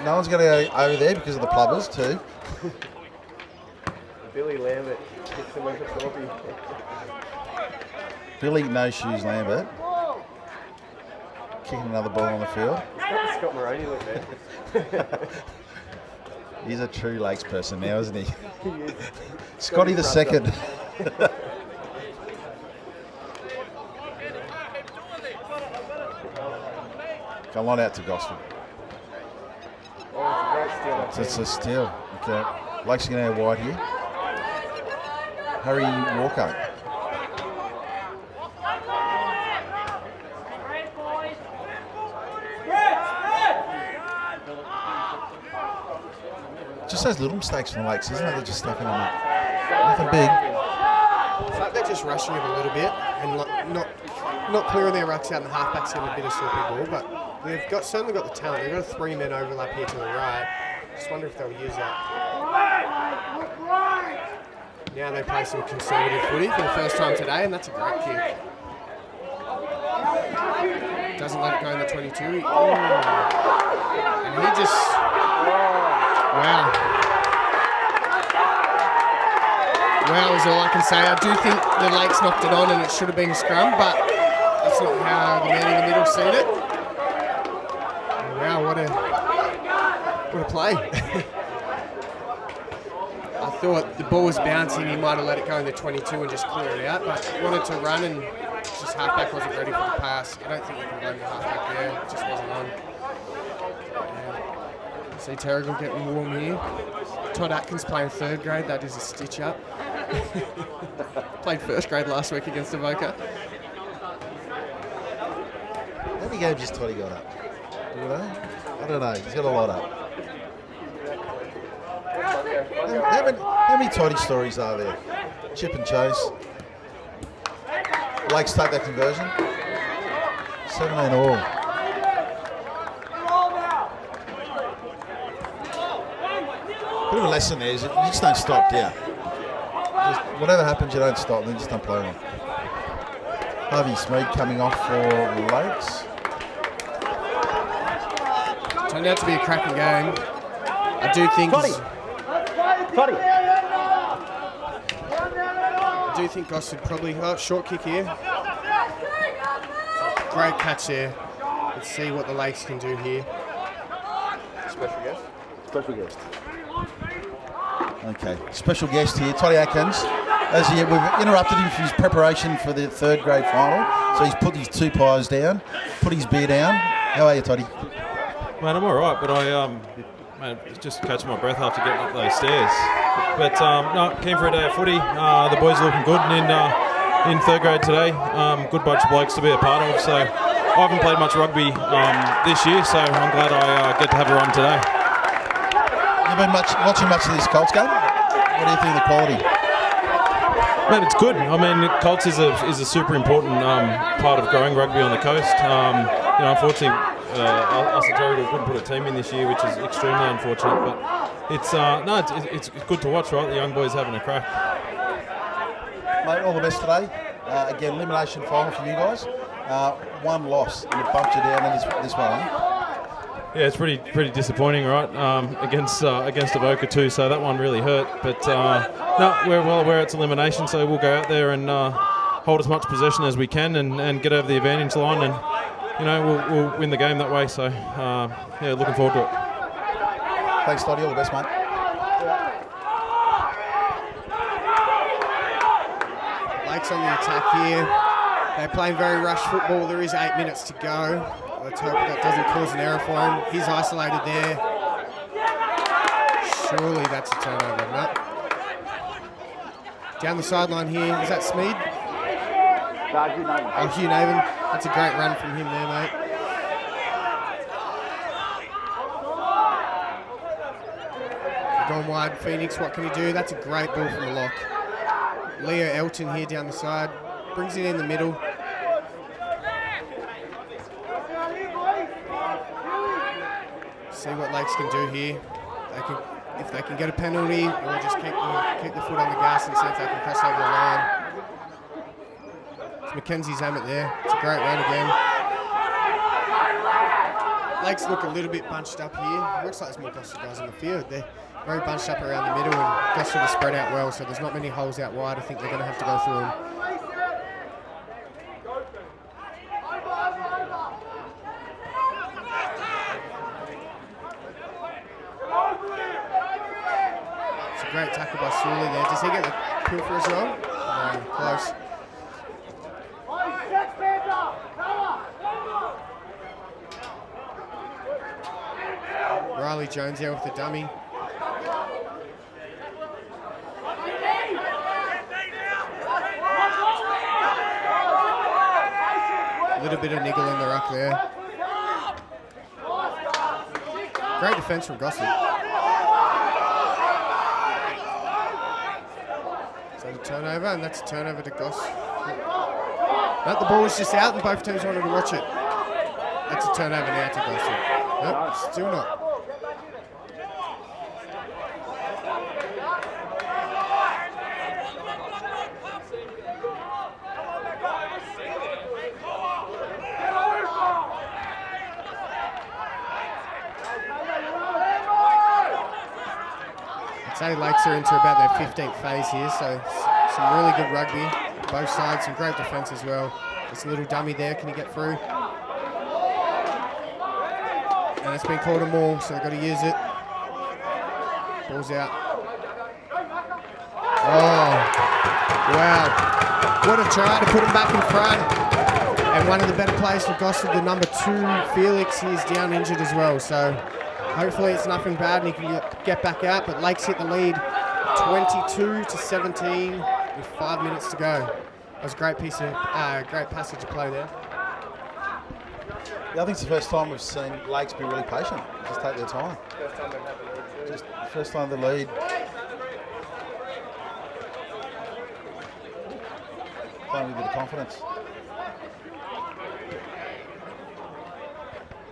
No one's going to go over there because of the plumbers too. Billy Lambert hits him with a Thorpe. Billy No Shoes Lambert kicking another ball on the field. He's got the Scott Moroney look there. He's a true Lakes person now, isn't he? He is. Scotty the second. Come on out to Gosford. Oh, it's a great steal. It's a steal. Okay. Lakes are going to have wide here. Harry Walker. Just those little mistakes from the Lakes, isn't it? They're just stuffing them up. Nothing big. It's like they're just rushing him a little bit and not clearing their rucks out, and the halfbacks getting a bit of sloppy ball, but they've certainly got the talent. They've got a 3-man overlap here to the right. Just wonder if they'll use that. Now they play some conservative footy for the first time today, and that's a great kick. Doesn't let it go in the 22. And he just... Wow. Wow is all I can say. I do think the Lakes knocked it on and it should have been a scrum, but that's not how the man in the middle seen it. Wow, what a play. I thought the ball was bouncing, he might have let it go in the 22 and just clear it out, but wanted to run and just halfback wasn't ready for the pass. I don't think we can blame the halfback there, it just wasn't on. See Terrigal getting warm here. Todd Atkins playing 3rd grade, that is a stitch up. Played 1st grade last week against Avoca. How many games has Toddy got up? Do you know? I don't know, he's got a lot up. How many Toddy stories are there? Chip and chase. Lakes take that conversion. 17 all. Bit of a lesson there is you just don't stop down. Whatever happens, you don't stop, then just don't play on. Harvey Smead coming off for Lakes. Turned out to be a cracking game. I do think... I do think Gosford probably... Oh, short kick here. Great catch there. Let's see what the Lakes can do here. Special guest? Special guest. Okay, special guest here, Toddy Atkins. As we've interrupted him for his preparation for the 3rd grade final, so he's put his 2 pies down, put his beer down. How are you, Toddy? Mate, I'm all right, but I just catching my breath after getting up those stairs. But no, keen for a day of footy. The boys are looking good, and in 3rd grade today, good bunch of blokes to be a part of. So I haven't played much rugby this year, so I'm glad I get to have a run today. You've been watching much of this Colts game? What do you think of the quality? Mate, it's good. I mean, Colts is a super important part of growing rugby on the coast. Unfortunately, us at Terrigal couldn't put a team in this year, which is extremely unfortunate. But it's good to watch, right? The young boys having a crack. Mate, all the best today. Again, elimination final for you guys. 1 loss, and it bumped you down in this one, eh? Yeah, it's pretty disappointing, right? Against Avoca too, so that one really hurt. But no, we're well aware it's elimination, so we'll go out there and hold as much possession as we can and get over the advantage line, and we'll win the game that way. So yeah, looking forward to it. Thanks, Toddy. All the best, mate. Lakes on the attack here. They're playing very rush football. There is 8 minutes to go. Let's hope that doesn't cause an error for him. He's isolated there. Surely that's a turnover, no? Down the sideline here, is that Smead? Oh, Hugh Naven. That's a great run from him there, mate. Gone wide, Phoenix, what can he do? That's a great ball from the lock. Leo Elton here down the side. Brings it in the middle. See what Lakes can do here. If they can get a penalty, or just keep the foot on the gas and see if they can cross over the line. It's Mackenzie's aim it there. It's a great run again. Lakes look a little bit bunched up here. It looks like there's more Gosford guys on the field. They're very bunched up around the middle, and Gosford is spread out well, so there's not many holes out wide. I think they're going to have to go through them. It's a great tackle by Sully there. Does he get the pilfer as well? No, close. Riley Jones there with the dummy. A little bit of niggle in the ruck there. Great defence from Gosford. So the turnover, and that's a turnover to Gosford. But the ball was just out and both teams wanted to watch it. That's a turnover now to Gosford. Nope, still not. I'd say Lakes are into about their 15th phase here, so some really good rugby. Both sides, some great defence as well. There's a little dummy there, can he get through? And it's been called a maul, so they've got to use it. Ball's out. Oh, wow. What a try to put him back in front. And one of the better players for Gosford, the number 2, Felix, he's down injured as well. So hopefully it's nothing bad and he can get back out. But Lakes hit the lead 22-17 with 5 minutes to go. That was a great great passage of play there. Yeah, I think it's the first time we've seen Lakes be really patient. Just take their time. Just first time the lead. Playing with a bit of confidence.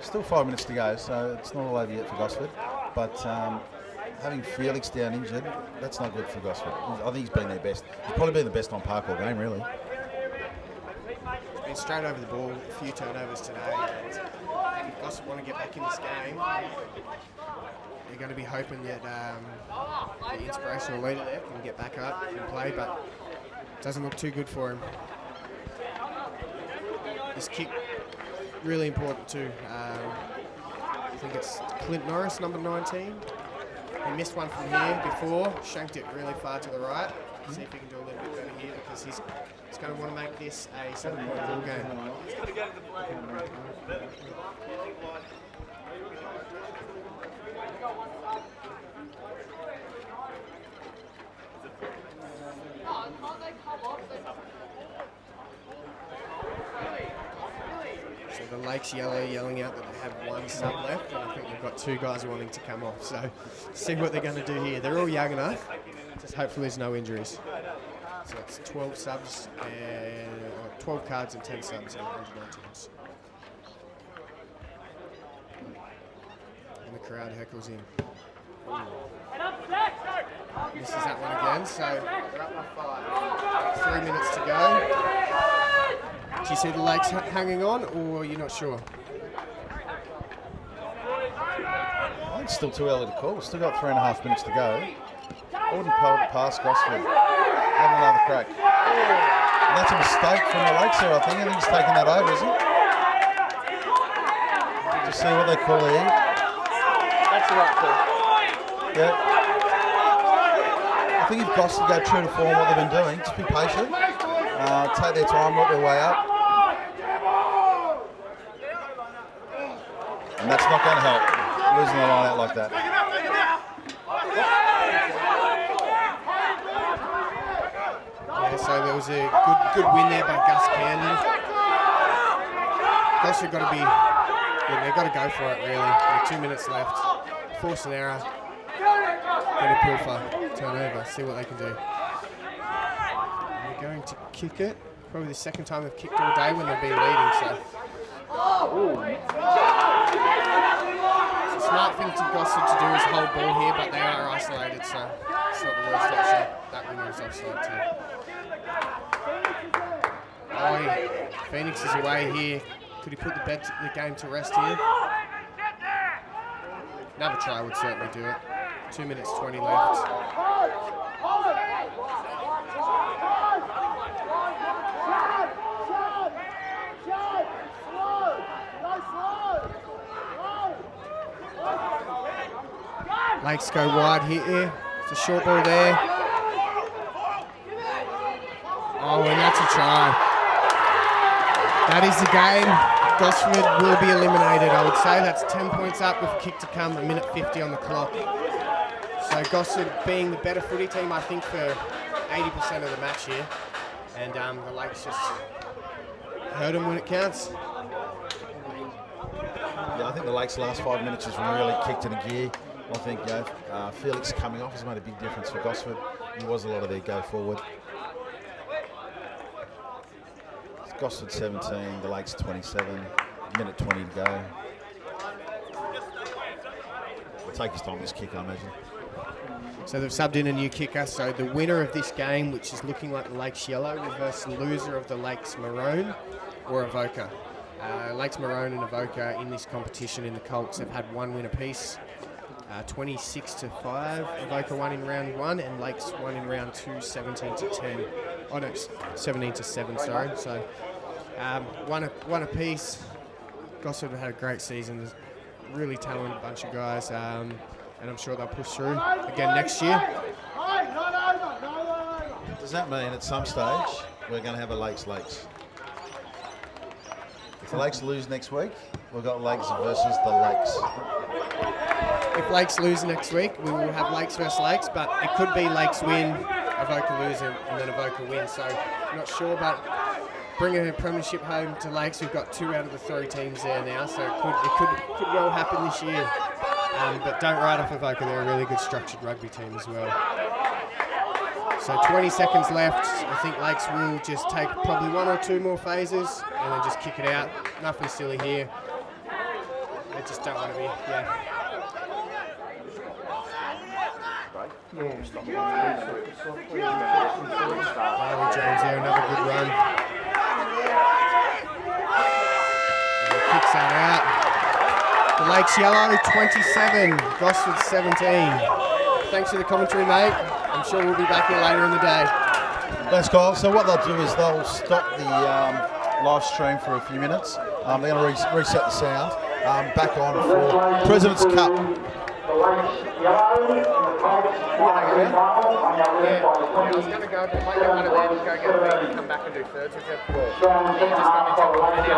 Still 5 minutes to go, so it's not all over yet for Gosford. But having Felix down injured, that's not good for Gosford. I think he's been their best. He's probably been the best on park all game, really. He's been straight over the ball, a few turnovers today. And if Gosford want to get back in this game, they're going to be hoping that the inspirational leader there can get back up and play, but it doesn't look too good for him. This kick, really important too. I think it's Clint Norris, number 19. He missed one from here before, shanked it really far to the right. See if he can do a little bit better here because he's going to want to make this a 7-point ball game. So the Lakes yelling out that they have one sub left, and I think they've got 2 guys wanting to come off. So see what they're going to do here. They're all young enough. Just hopefully there's no injuries. So it's 12 subs and 12 cards and 10 subs and 119s. And the crowd heckles in. Misses that one again, so they're up by 5. 3 minutes to go. Do you see the Lakes hanging on, or are you not sure? I think it's still too early to call. We've still got 3.5 minutes to go. I wouldn't pass Gosford. Have another crack. And that's a mistake from the Lakes there, I think. I think he's taking that over, isn't he? Just see what they call here. That's the right call. Yeah. I think if Gosford go true to form what they've been doing, just be patient. Take their time, work their way up. And that's not going to help. Losing the line out like that. Yeah, so there was a good win there by Gus Camden. Gosford got to be, they've got to go for it really. 2 minutes left. Force an error. Get a pilfer. Turnover. See what they can do. And they're going to kick it. Probably the second time they've kicked all day when they've been leading. So. This is smart thing to Gosford to do is hold ball here, but they are isolated, so it's not the worst option. That winger is offside too. Oh, Phoenix is away here. Could he put the game to rest here? Another try would certainly do it. 2 minutes 20 left. Lakes go wide here. It's a short ball there. Oh, and that's a try. That is the game. Gosford will be eliminated, I would say. That's 10 points up with a kick to come, 1:50 on the clock. So Gosford being the better footy team, I think, for 80% of the match here. And the Lakes just hurt them when it counts. Yeah, I think the Lakes' last 5 minutes has really kicked into gear. I think Felix coming off has made a big difference for Gosford. There was a lot of their go forward. It's Gosford 17, the Lakes 27, minute 20 to go. It'll take his time this kick, I imagine. So they've subbed in a new kicker. So the winner of this game, which is looking like the Lakes Yellow, will versus the loser of the Lakes Maroon or Avoca. Lakes Maroon and Avoca in this competition in the Colts have had one win apiece. 26-5. Avoca won in round 1 and Lakes won in round 2, 17-10. Oh no, 17-7. Sorry. So one apiece. Gosford have had a great season. There's a really talented bunch of guys, and I'm sure they'll push through again next year. Does that mean at some stage we're going to have a Lakes? If the Lakes lose next week, we've got Lakes versus the Lakes. If Lakes lose next week, we will have Lakes versus Lakes, but it could be Lakes win, Avoca lose, and then Avoca win. So I'm not sure about bringing a premiership home to Lakes. We've got 2 out of the 3 teams there now, so it could well happen this year. But don't write off Avoca. They're a really good structured rugby team as well. So 20 seconds left. I think Lakes will just take probably 1 or 2 more phases and then just kick it out. Nothing silly here. They just don't want to be, Riley James there, another good run. And he kicks that out. The Lakes Yellow 27, Gosford 17. Thanks for the commentary, mate. I'm sure we'll be back here later in the day. Thanks, Kyle. So what they'll do is they'll stop the live stream for a few minutes. They're going to reset the sound. Back on for President's Cup. Yeah, I was going to go, but might get one of them, go get a beat and come back and do thirds with it. Yeah, just got me to